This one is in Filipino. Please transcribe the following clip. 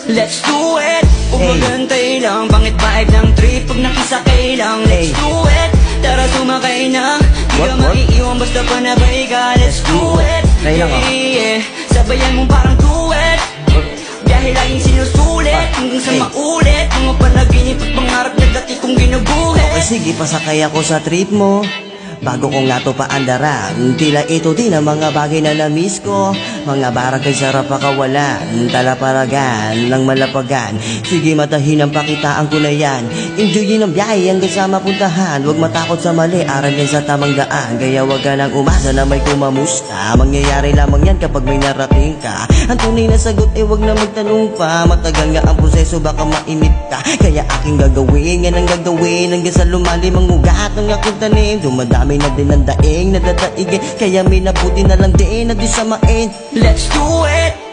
Let's do it. Huwag magantay lang, pangit vibe ng trip. Pag nakisakay lang, let's do it. Tara sumakay na, di ka maiiwan basta panabay ka. Let's do it. Yeah, sabayan mo parang duet. Biyahe laging sinusulit hanggang sa maulit mga panaginip at pangarap na dati kong ginubuhin. Okay, sige, pasakay ako sa trip mo. Bago ko nga to paandaran, tila ito din ang mga bagay na na-miss ko. Mga barakay sarap pakawalan, talaparagan ng malapagan. Sige, matahin ang pakitaan ko na yan. Enjoyin ang biyahe hanggang sa mapuntahan. Huwag matakot sa mali, aral yan sa tamang daan. Kaya huwag ka nang umasa na may kumamusta. Mangyayari lamang yan kapag may narating ka. Ang tunay na sagot ay huwag na magtanong pa. Matagal nga ang proseso, baka mainip ka. Kaya aking gagawin, yan ang gagawin. Hanggang sa lumalim ang ugat ng aking tanim. Dumadami na din ang daing na dadaigin. Kaya may nabuti na lang din na di samain. Let's do it.